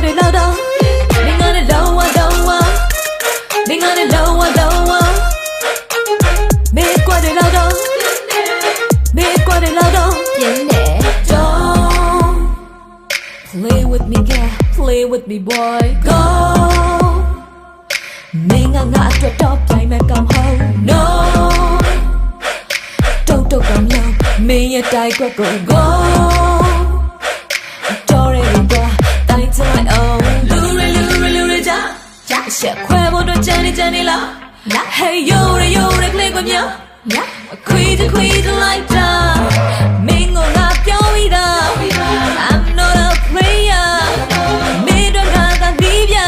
တွေလောက်တော့မင်းကလည်းလုံးဝမင်းကလည်းလုံးဝမင်းကွက်တွေလောက်တော့ပြင်းတယ် Don't play with me girl play with me boy go မင်းကငါအတွက်တော့ပြိုင်မဲ့ကောင်ဟုတ် No တုတ်ကောင်လောက်မင်းရဲ့တိုက်ကွက်ကို go တော်ရဲတော့တိုင်းချလိုက်အောင်လူရကြရှက်ခွဲဖို့တော့ကြမ်းနေလား Hey yo re play ကွက်မြောက်ခွေးလိုက်တာမင်းကငါပြောပြီးသား I'm not a player မင်းတို့ကသာဒီးပြ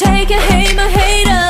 Take a hate my hater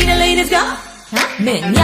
Man, ladies go. Man,